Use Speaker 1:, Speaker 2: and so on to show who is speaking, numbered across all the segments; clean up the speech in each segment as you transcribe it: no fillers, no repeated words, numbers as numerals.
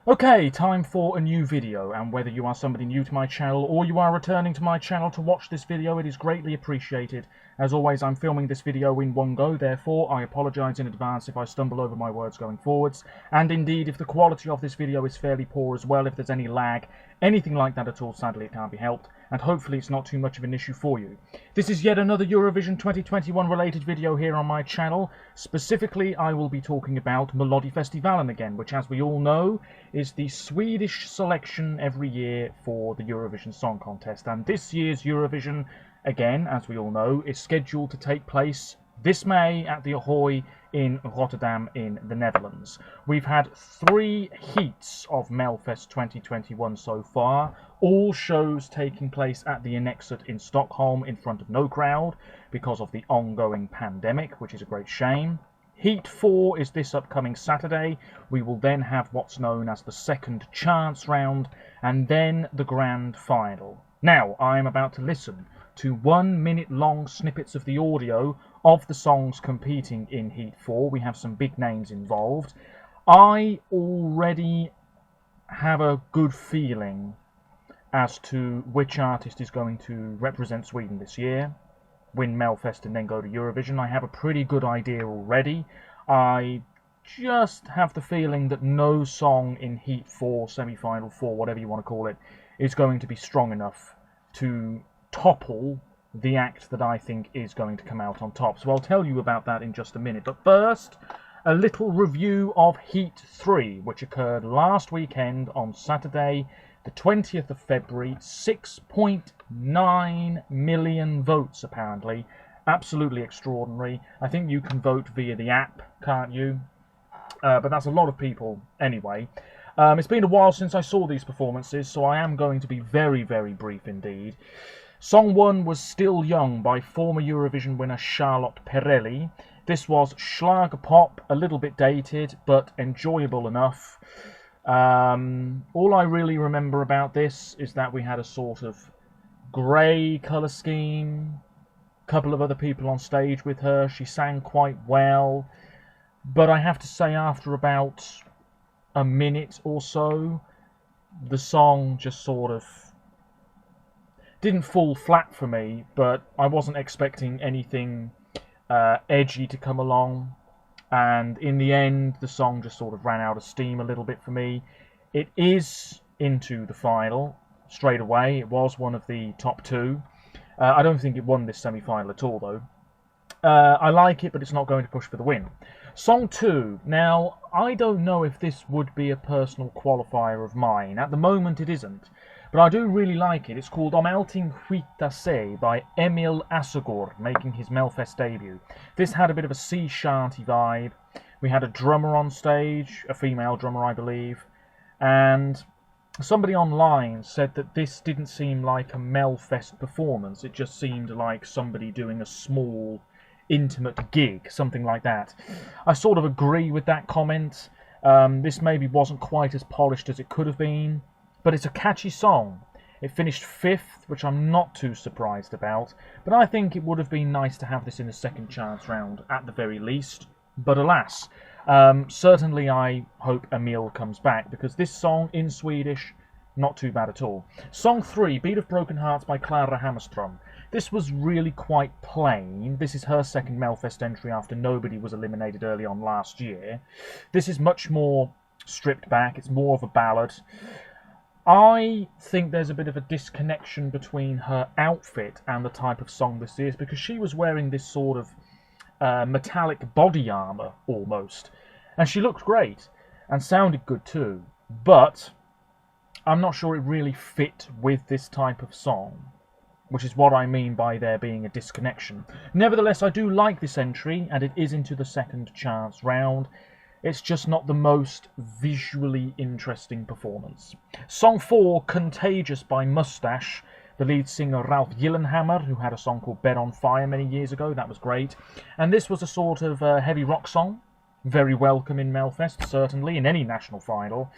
Speaker 1: Okay, time for a new video, and whether you are somebody new to my channel or you are returning to my channel to watch this video, it is greatly appreciated. As always, I'm filming this video in one go, therefore I apologise in advance if I stumble over my words going forwards, and indeed if the quality of this video is fairly poor as well, if there's any lag, anything like that at all, sadly it can't be helped, and hopefully it's not too much of an issue for you. This is yet another Eurovision 2021 related video here on my channel. Specifically, I will be talking about Melodifestivalen again, which, as we all know, is the Swedish selection every year for the Eurovision Song Contest. And this year's Eurovision, again, as we all know, is scheduled to take place this May at the Ahoy in Rotterdam in the Netherlands. We've had 3 heats of Melfest 2021 so far, all shows taking place at the Annexet in Stockholm in front of no crowd because of the ongoing pandemic, which is a great shame. Heat 4 is this upcoming Saturday. We will then have what's known as the second chance round, and then the grand final. Now, I am about to listen to 1 minute long snippets of the audio of the songs competing in Heat 4. We have some big names involved. I already have a good feeling as to which artist is going to represent Sweden this year, win Melfest and then go to Eurovision. I have a pretty good idea already. I just have the feeling that no song in Heat 4, Semi-Final 4, whatever you want to call it, is going to be strong enough to topple the act that I think is going to come out on top. So I'll tell you about that in just a minute. But first, a little review of Heat 3, which occurred last weekend on Saturday, the 20th of February. 6.9 million votes, apparently. Absolutely extraordinary. I think you can vote via the app, can't you? But that's a lot of people anyway. It's been a while since I saw these performances, so I am going to be very, very brief indeed. Song 1 was Still Young by former Eurovision winner Charlotte Perrelli. This was Schlager pop, a little bit dated, but enjoyable enough. All I really remember about this is that we had a sort of grey colour scheme, a couple of other people on stage with her. She sang quite well, but I have to say after about a minute or so, the song just sort of didn't fall flat for me, but I wasn't expecting anything edgy to come along, and in the end the song just sort of ran out of steam a little bit for me. It is into the final straight away. It was one of the top 2. I don't think it won this semi-final at all though. I like it, but it's not going to push for the win. Song 2. Now, I don't know if this would be a personal qualifier of mine. At the moment it isn't, but I do really like it. It's called Om Allting Skita Sig by Emil Asogor, making his Melfest debut. This had a bit of a sea shanty vibe. We had a drummer on stage, a female drummer I believe, and somebody online said that this didn't seem like a Melfest performance. It just seemed like somebody doing a small, intimate gig, something like that. I sort of agree with that comment. This maybe wasn't quite as polished as it could have been, but it's a catchy song. It finished 5th, which I'm not too surprised about, but I think it would have been nice to have this in the second chance round at the very least. But alas, certainly I hope Emil comes back, because this song in Swedish, not too bad at all. Song 3, Beat of Broken Hearts by Clara Hammerström. This was really quite plain. This is her second Melfest entry after Nobody was eliminated early on last year. This is much more stripped back. It's more of a ballad. I think there's a bit of a disconnection between her outfit and the type of song this is, because she was wearing this sort of metallic body armour almost, and she looked great and sounded good too, but I'm not sure it really fit with this type of song, which is what I mean by there being a disconnection. Nevertheless, I do like this entry, and it is into the second chance round. It's just not the most visually interesting performance. Song 4, Contagious by Mustache, the lead singer Ralph Gyllenhammar, who had a song called Bed on Fire many years ago. That was great. And this was a sort of heavy rock song. Very welcome in Melfest, certainly, in any national final.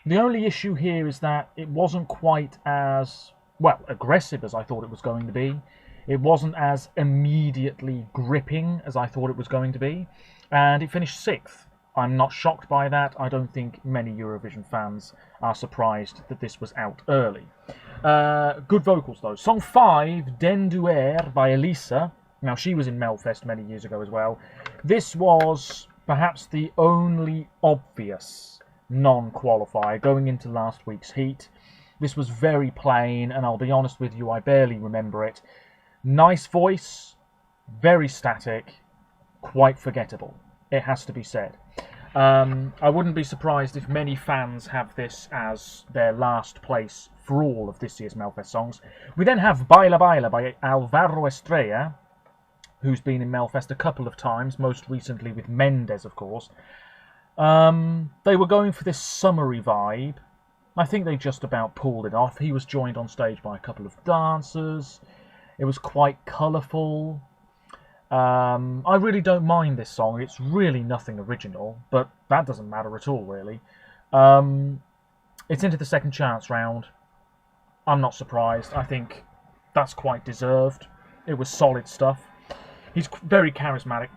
Speaker 1: The only issue here is that it wasn't quite as, well, aggressive as I thought it was going to be. It wasn't as immediately gripping as I thought it was going to be. And it finished 6th. I'm not shocked by that. I don't think many Eurovision fans are surprised that this was out early. Good vocals though. Song 5, Den du er by Elisa. Now she was in Melfest many years ago as well. This was perhaps the only obvious non-qualifier going into last week's heat. This was very plain, and I'll be honest with you, I barely remember it. Nice voice, very static, quite forgettable, it has to be said. I wouldn't be surprised if many fans have this as their last place for all of this year's Melfest songs. We then have Baila Baila by Alvaro Estrella, who's been in Melfest a couple of times, most recently with Mendes, of course. They were going for this summery vibe. I think they just about pulled it off. He was joined on stage by a couple of dancers. It was quite colourful. I really don't mind this song. It's really nothing original, but that doesn't matter at all, really. It's into the second chance round. I'm not surprised. I think that's quite deserved. It was solid stuff. He's very charismatic.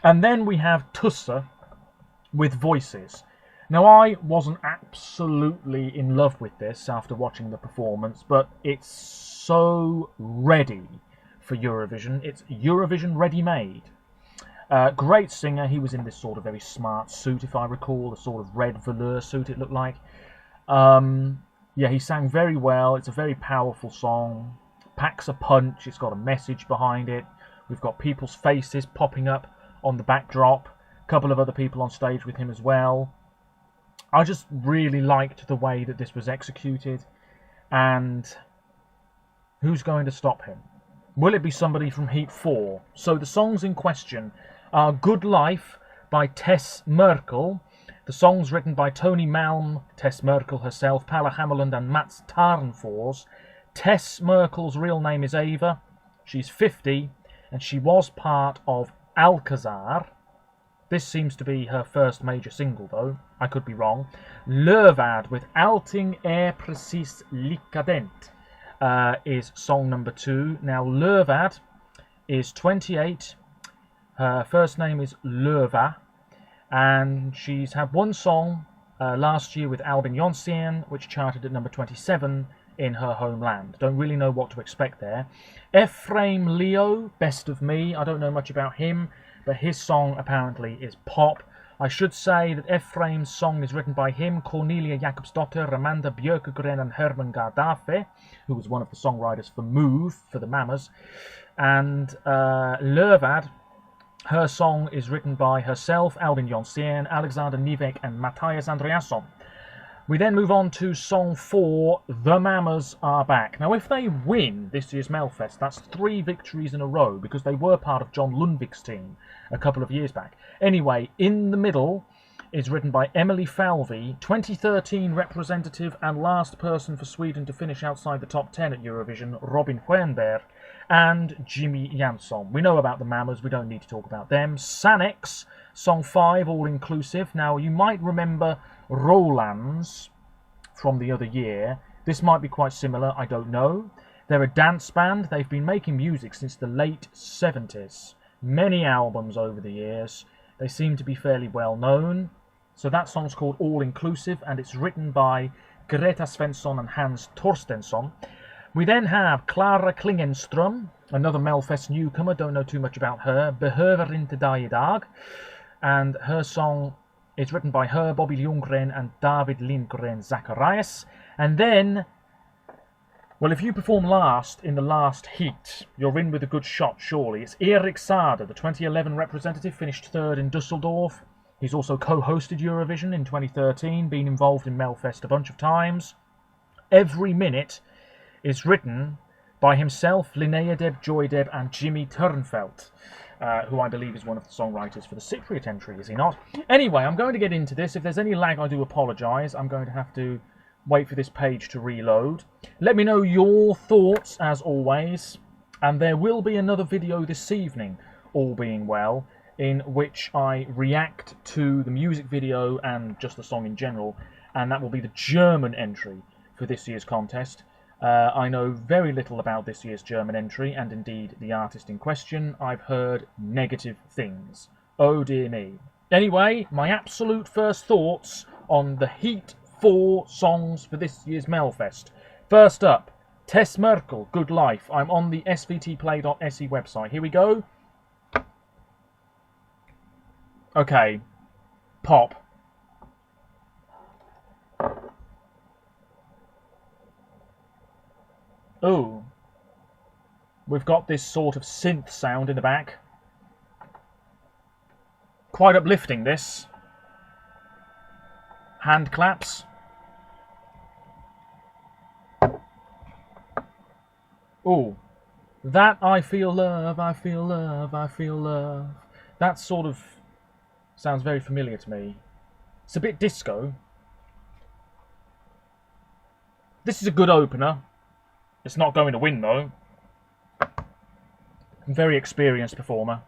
Speaker 1: And then we have Tussa with Voices. Now, I wasn't absolutely in love with this after watching the performance, but it's so ready for Eurovision. It's Eurovision ready-made. Great singer. He was in this sort of very smart suit, if I recall, a sort of red velour suit it looked like. Yeah, he sang very well. It's a very powerful song. Packs a punch. It's got a message behind it. We've got people's faces popping up on the backdrop. A couple of other people on stage with him as well. I just really liked the way that this was executed. And who's going to stop him? Will it be somebody from Heat 4? So the songs in question are Good Life by Tess Merkel. The song's written by Tony Malm, Tess Merkel herself, Paula Hammarlund and Mats Tarnfors. Tess Merkel's real name is Ava. She's 50 and she was part of Alcazar. This seems to be her first major single though. I could be wrong. Lövad with Allting är precis likadant is song number 2. Now Lövad is 28. Her first name is Löva. And she's had one song last year with Albin Jonsson, which charted at number 27 in her homeland. Don't really know what to expect there. Ephraim Leo, Best of Me. I don't know much about him, but his song apparently is pop. I should say that Ephraim's song is written by him, Cornelia Jakobsdotter, Amanda Björkegren and Herman Gardafe, who was one of the songwriters for Move, for the Mamas. And Lövad, her song is written by herself, Albin Jonsson, Alexander Nivek and Matthias Andreasson. We then move on to song 4, The Mamas Are Back. Now if they win this year's Melfest, that's 3 victories in a row, because they were part of John Lundvik's team a couple of years back. Anyway, In the Middle is written by Emily Falvey, 2013 representative and last person for Sweden to finish outside the top 10 at Eurovision, Robin Stjernberg, and Jimmy Jansson. We know about the Mamas, we don't need to talk about them. Sannex, song 5, All Inclusive. Now you might remember Rolands from the other year. This might be quite similar, I don't know. They're a dance band. They've been making music since the late 70s. Many albums over the years. They seem to be fairly well known. So that song's called All Inclusive and it's written by Greta Svensson and Hans Torstensson. We then have Clara Klingenström, another Melfest newcomer, don't know too much about her. Behöver inte die idag. And her song is written by her, Bobby Ljunggren and David Lindgren Zacharias. And then, well, if you perform last in the last heat, you're in with a good shot, surely. It's Erik Saade, the 2011 representative, finished 3rd in Dusseldorf. He's also co-hosted Eurovision in 2013, been involved in Melfest a bunch of times. Every Minute is written by himself, Linnea Deb, Joy Deb and Jimmy Turnfeldt. Who I believe is one of the songwriters for the Cypriot entry, is he not? Anyway, I'm going to get into this. If there's any lag, I do apologise. I'm going to have to wait for this page to reload. Let me know your thoughts, as always. And there will be another video this evening, all being well, in which I react to the music video and just the song in general. And that will be the German entry for this year's contest. I know very little about this year's German entry, and indeed the artist in question. I've heard negative things. Oh dear me. Anyway, my absolute first thoughts on the Heat 4 songs for this year's Melfest. First up, Tess Merkel, Good Life. I'm on the svtplay.se website. Here we go. Okay, pop. Ooh. We've got this sort of synth sound in the back. Quite uplifting, this. Hand claps. Ooh. That I feel love, I feel love, I feel love. That sort of sounds very familiar to me. It's a bit disco. This is a good opener. It's not going to win, though. Very experienced performer.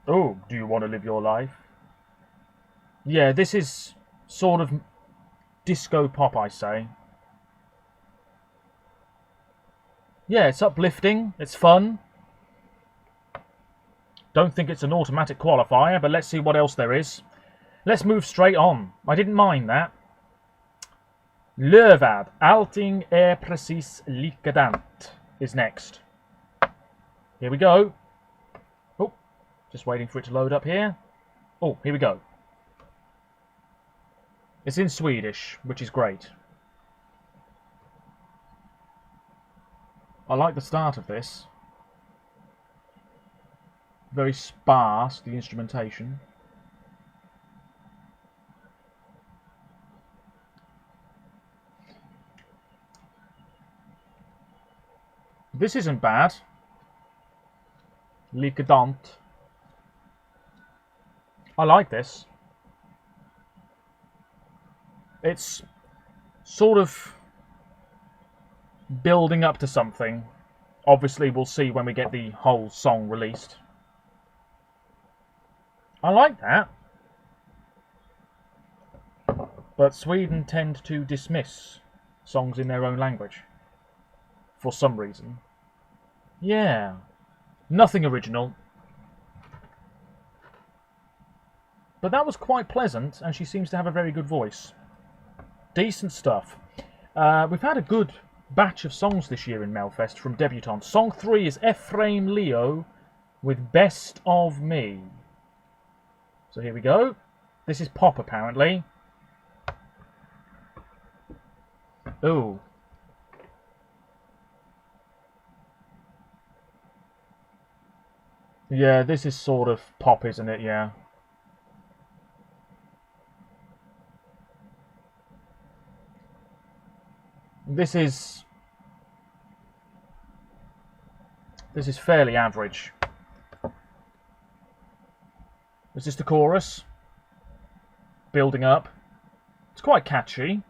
Speaker 1: Oh, do you want to live your life? Yeah, this is sort of disco pop, I say. Yeah, it's uplifting. It's fun. Don't think it's an automatic qualifier, but let's see what else there is. Let's move straight on. I didn't mind that. Lövad, allting är precis likadant, is next. Here we go. Oh, just waiting for it to load up here. Oh, here we go. It's in Swedish, which is great. I like the start of this. Very sparse, the instrumentation. This isn't bad. Likadant. I like this. It's sort of building up to something. Obviously, we'll see when we get the whole song released. I like that. But Sweden tend to dismiss songs in their own language. For some reason. Yeah. Nothing original. But that was quite pleasant, and she seems to have a very good voice. Decent stuff. We've had a good batch of songs this year in Melfest from debutantes. Song 3 is Ephraim Leo with Best of Me. So here we go. This is pop, apparently. Ooh. Yeah, this is sort of pop, isn't it? Yeah. This is fairly average. Is this the chorus? Building up. It's quite catchy.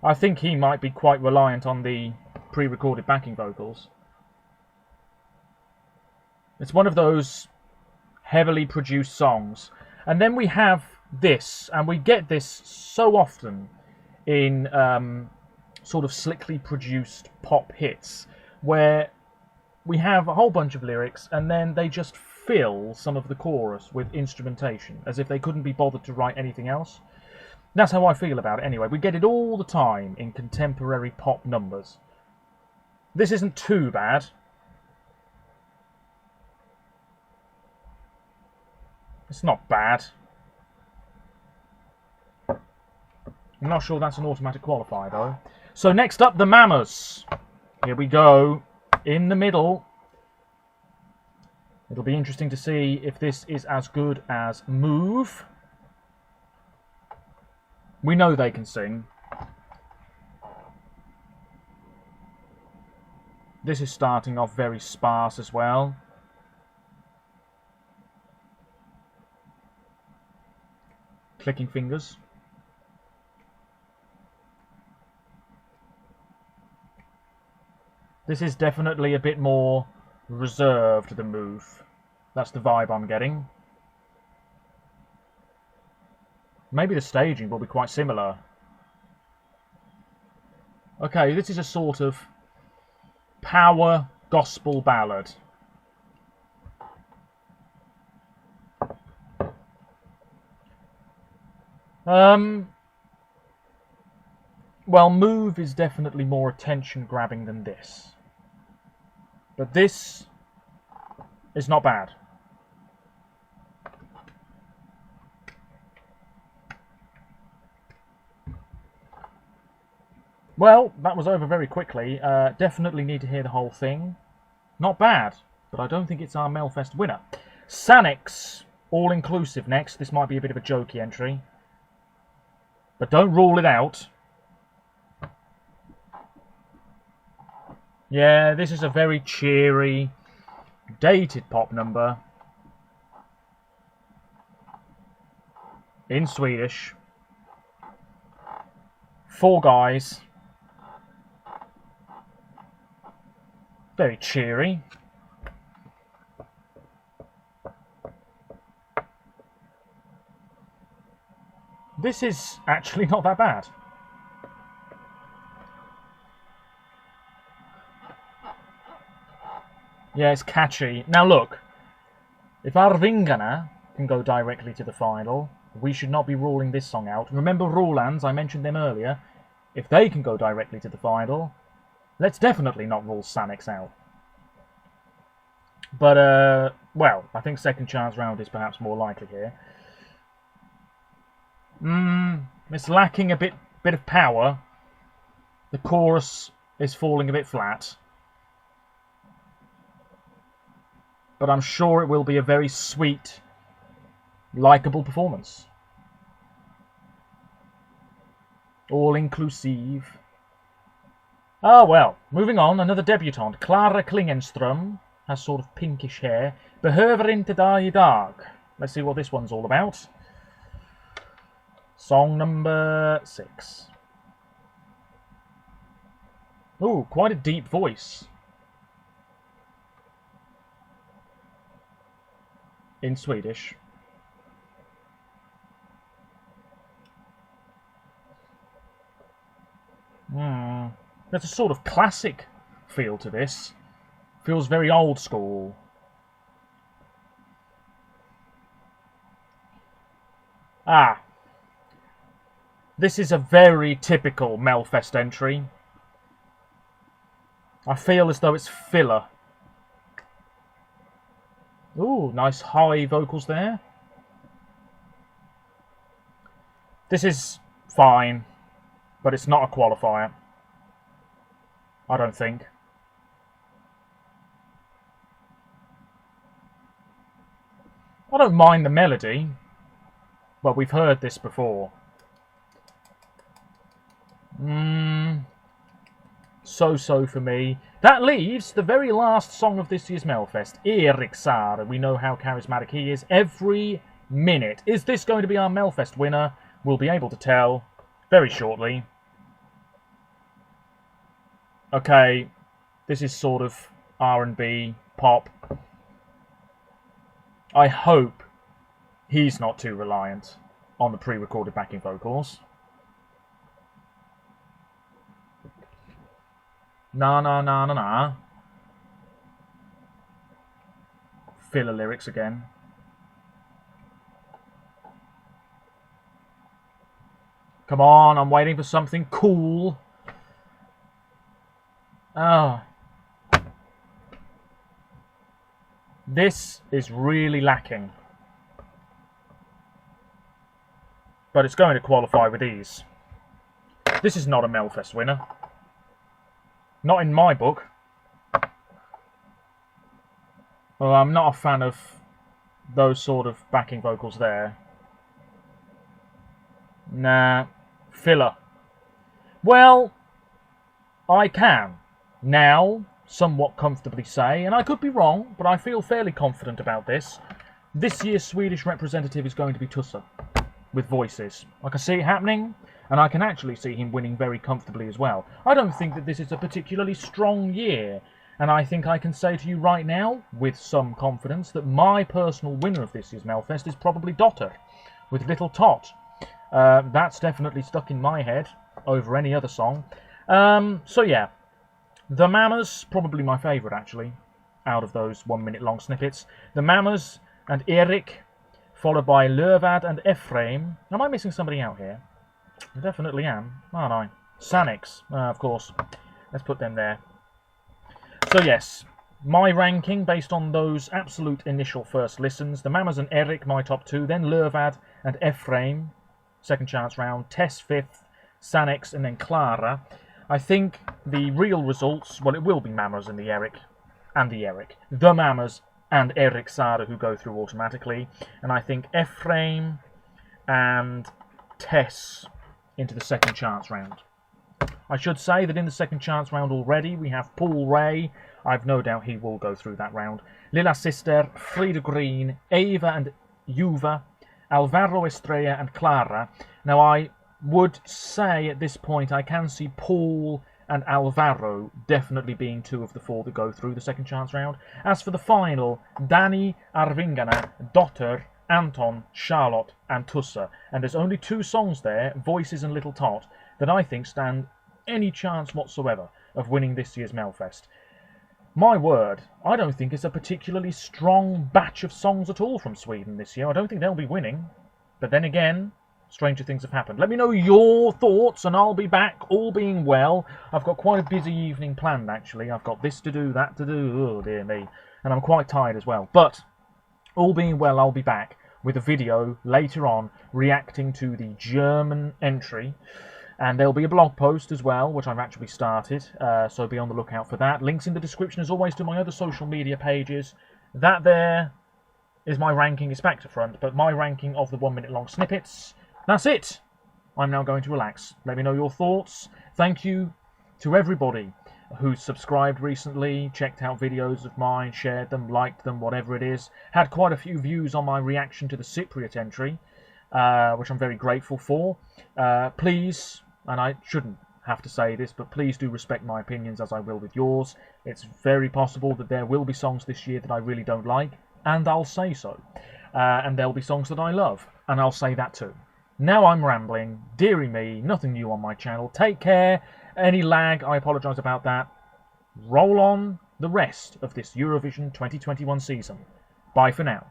Speaker 1: I think he might be quite reliant on the pre-recorded backing vocals. It's one of those heavily produced songs. And then we have this, and we get this so often in sort of slickly produced pop hits, where we have a whole bunch of lyrics and then they just fill some of the chorus with instrumentation, as if they couldn't be bothered to write anything else. That's how I feel about it anyway. We get it all the time in contemporary pop numbers. This isn't too bad. It's not bad. I'm not sure that's an automatic qualifier, though. So next up, the Mamas. Here we go. In the middle. It'll be interesting to see if this is as good as Move. We know they can sing. This is starting off very sparse as well. Clicking fingers. This is definitely a bit more reserved than Move. That's the vibe I'm getting. Maybe the staging will be quite similar. Okay, this is a sort of power gospel ballad. Well, Move is definitely more attention-grabbing than this. But this is not bad. Well, that was over very quickly. Definitely need to hear the whole thing. Not bad, but I don't think it's our Melfest winner. Sanix, all-inclusive next. This might be a bit of a jokey entry. But don't rule it out. Yeah, this is a very cheery, dated pop number. In Swedish. 4 guys. Very cheery. This is actually not that bad. Yeah, it's catchy. Now look, if Arvingana can go directly to the final, we should not be ruling this song out. Remember Rolands, I mentioned them earlier. If they can go directly to the final, let's definitely not rule Sanix out. But, well, I think second chance round is perhaps more likely here. It's lacking a bit of power. The chorus is falling a bit flat. But I'm sure it will be a very sweet, likeable performance. All-inclusive. Ah, well, moving on, another debutante. Clara Klingenström has sort of pinkish hair. Behöver inte dig idag. Let's see what this one's all about. Song number 6. Ooh, quite a deep voice. In Swedish. There's a sort of classic feel to this. Feels very old school. Ah. This is a very typical Melfest entry. I feel as though it's filler. Ooh, nice high vocals there. This is fine, but it's not a qualifier. I don't think. I don't mind the melody, but we've heard this before. So-so for me. That leaves the very last song of this year's Melfest, Eriksar. We know how charismatic he is every minute. Is this going to be our Melfest winner? We'll be able to tell very shortly. Okay, this is sort of R&B, pop. I hope he's not too reliant on the pre-recorded backing vocals. Na na na na na. Filler lyrics again. Come on, I'm waiting for something cool. Oh. This is really lacking. But it's going to qualify with ease. This is not a Melfest winner. Not in my book. Well, I'm not a fan of those sort of backing vocals there. Nah. Filler. Well, I can now somewhat comfortably say, and I could be wrong, but I feel fairly confident about this. This year's Swedish representative is going to be Tusse, with voices. I can see it happening, and I can actually see him winning very comfortably as well. I don't think that this is a particularly strong year, and I think I can say to you right now, with some confidence, that my personal winner of this year's Melfest is probably Dotter, with Little Tot. That's definitely stuck in my head over any other song. So yeah, The Mamas, probably my favourite actually, out of those 1 minute long snippets. The Mamas and Erik, followed by Lövad and Ephraim. Am I missing somebody out here? I definitely am, aren't I? Sanix, of course. Let's put them there. So yes, my ranking based on those absolute initial first listens. The Mamas and Erik, my top 2. Then Lövad and Ephraim, second chance round. Tess 5th, Sanix, and then Clara. I think the real results, well, it will be Mamas and the Erik. The Mamas and Erik Sara who go through automatically. And I think Ephraim and Tess into the second chance round. I should say that in the second chance round already we have Paul Ray. I've no doubt he will go through that round. Lilla Sister, Frida Green, Eva and Juva, Alvaro Estrella and Clara. Now I would say at this point I can see Paul and Alvaro definitely being 2 of the 4 that go through the second chance round. As for the final, Dani, Arvingana, Dotter, Anton, Charlotte and Tussa. And there's only 2 songs there, Voices and Little Tot, that I think stand any chance whatsoever of winning this year's Melfest. My word, I don't think it's a particularly strong batch of songs at all from Sweden this year. I don't think they'll be winning. But then again, stranger things have happened. Let me know your thoughts and I'll be back, all being well. I've got quite a busy evening planned actually. I've got this to do, that to do, oh dear me. And I'm quite tired as well. But all being well, I'll be back with a video later on reacting to the German entry. And there'll be a blog post as well, which I've actually started, so be on the lookout for that. Links in the description as always to my other social media pages. That there is my ranking, it's back to front, but my ranking of the 1 minute long snippets. That's it. I'm now going to relax. Let me know your thoughts. Thank you to everybody who's subscribed recently, checked out videos of mine, shared them, liked them, whatever it is. Had quite a few views on my reaction to the Cypriot entry, which I'm very grateful for. Please, and I shouldn't have to say this, but please do respect my opinions as I will with yours. It's very possible that there will be songs this year that I really don't like, and I'll say so. And there'll be songs that I love, and I'll say that too. Now I'm rambling. Deary me, nothing new on my channel. Take care. Any lag, I apologise about that. Roll on the rest of this Eurovision 2021 season. Bye for now.